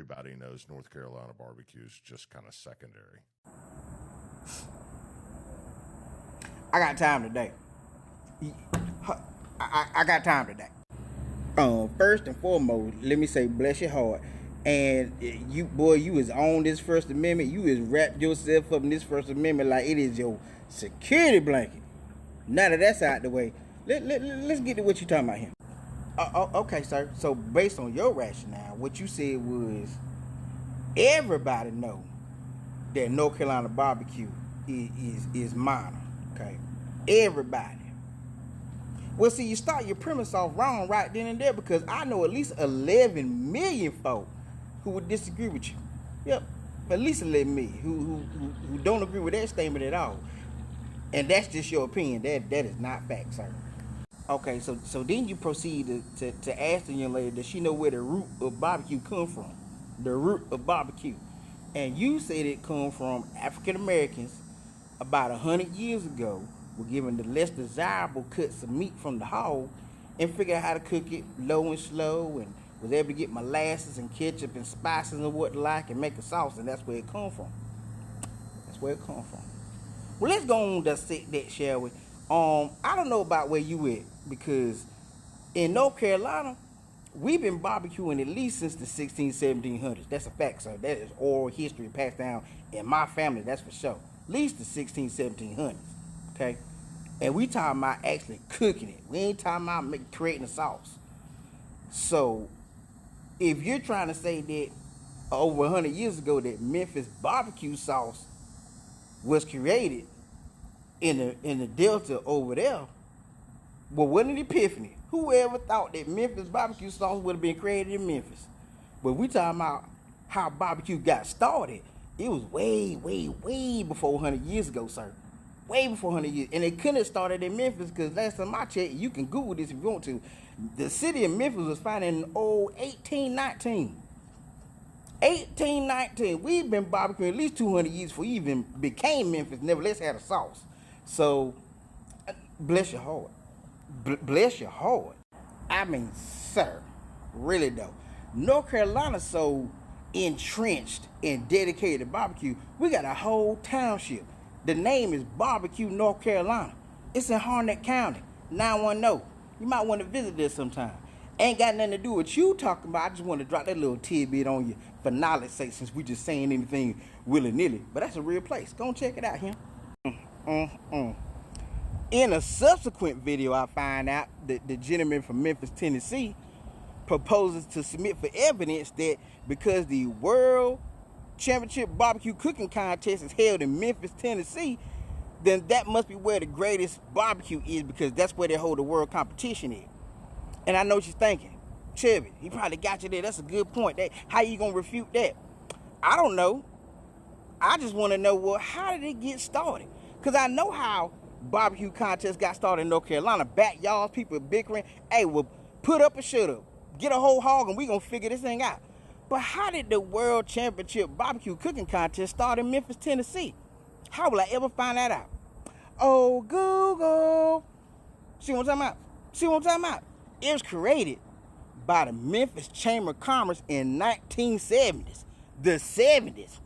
everybody knows North Carolina barbecue is just kind of secondary. I got time today. I got time today. First and foremost, let me say bless your heart. And you was on this First Amendment. You is wrapped yourself up in this First Amendment like it is your security blanket. Now that that's out the way, let's get to what you talking about here. Okay, sir. So based on your rationale, what you said was everybody know that North Carolina barbecue is minor. Okay, everybody. Well, see, you start your premise off wrong right then and there, because I know at least 11 million folk who would disagree with you. Yep, at least 11 million who don't agree with that statement at all. And that's just your opinion. That is not fact, sir. Okay, so then you proceed to ask the young lady, does she know where the root of barbecue come from? The root of barbecue. And you said it come from African Americans about 100 years ago were given the less desirable cuts of meat from the hog and figured out how to cook it low and slow, and was able to get molasses and ketchup and spices and what like and make a sauce, and that's where it come from. That's where it come from. Well, let's go on to dissect that, shall we? I don't know about where you at, because in North Carolina, we've been barbecuing at least since the 1700s. That's a fact, sir. That is oral history passed down in my family, that's for sure. At least the 1700s. Okay, and we talking about actually cooking it. We ain't talking about creating a sauce. So if you're trying to say that over 100 years ago that Memphis barbecue sauce was created in the Delta over there, well, what an epiphany. Whoever thought that Memphis barbecue sauce would have been created in Memphis? But we talking about how barbecue got started. It was way before 100 years ago, sir. Way before 100 years. And it couldn't have started in Memphis, because last time I checked, you can Google this if you want to, the city of Memphis was founded in 1819. 1819. We've been barbecuing at least 200 years before we even became Memphis, nevertheless had a sauce. So, bless your heart. Bless your heart. I mean, sir, really though, North Carolina so entrenched and dedicated to barbecue, we got a whole township. The name is Barbecue, North Carolina. It's in Harnett County, 910. You might want to visit this sometime. Ain't got nothing to do with you talking about. I just want to drop that little tidbit on you for knowledge sake, since we just saying anything willy-nilly. But that's a real place. Go and check it out here. In a subsequent video, I find out that the gentleman from Memphis, Tennessee, proposes to submit for evidence that because the World Championship Barbecue Cooking Contest is held in Memphis, Tennessee, then that must be where the greatest barbecue is, because that's where they hold the world competition in. And I know what you're thinking, Chevy, he probably got you there. That's a good point. How you gonna refute that? I don't know. I just want to know, well, how did it get started? Because I know how barbecue contests got started in North Carolina. Backyards, people bickering. Hey, well, put up or shut up. Get a whole hog and we gonna figure this thing out. But how did the World Championship Barbecue Cooking Contest start in Memphis, Tennessee? How will I ever find that out? Oh, Google. See what I'm talking about? It was created by the Memphis Chamber of Commerce in 1970s. The 70s.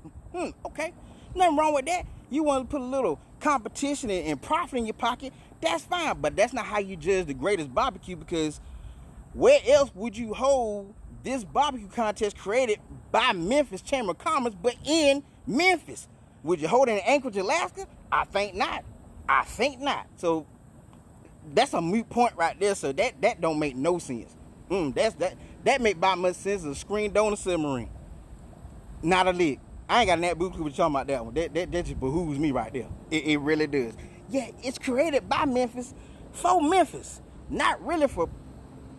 Okay. Nothing wrong with that. You want to put a little competition and profit in your pocket, that's fine. But that's not how you judge the greatest barbecue, because where else would you hold this barbecue contest created by Memphis Chamber of Commerce but in Memphis? Would you hold it in Anchorage, Alaska? I think not. So that's a moot point right there. So that don't make no sense. That make about much sense as a screen door and a submarine. Not a lick. I ain't got that boo clue talking about that one. That just behooves me right there. It really does. Yeah, it's created by Memphis for Memphis. Not really for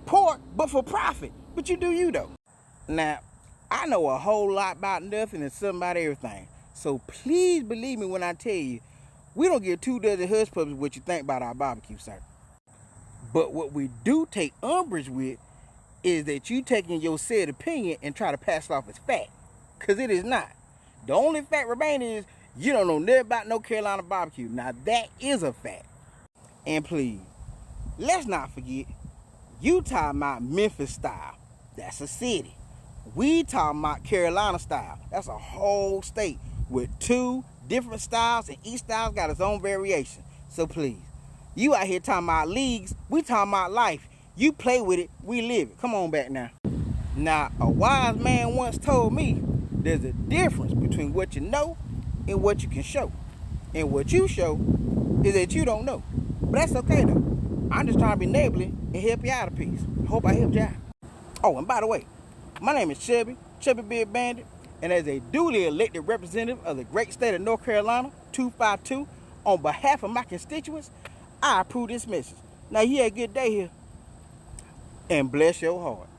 pork, but for profit. But you do you though. Now, I know a whole lot about nothing and something about everything. So please believe me when I tell you, we don't give 2 dozen hush puppies what you think about our barbecue, sir. But what we do take umbrage with is that you taking your said opinion and try to pass it off as fact. Because it is not. The only fact remaining is you don't know nothing about North Carolina barbecue. Now that is a fact. And please, let's not forget, you talking about Memphis style. That's a city. We talking about Carolina style. That's a whole state with 2 different styles, and each style's got its own variation. So please, you out here talking about leagues, we talking about life. You play with it, we live it. Come on back now. Now, a wise man once told me there's a difference between what you know and what you can show. And what you show is that you don't know. But that's okay though. I'm just trying to be neighborly and help you out a piece. Hope I helped you out. Oh, and by the way, my name is Chubby Big Bandit, and as a duly elected representative of the great state of North Carolina, 252, on behalf of my constituents, I approve this message. Now you have a good day here, and bless your heart.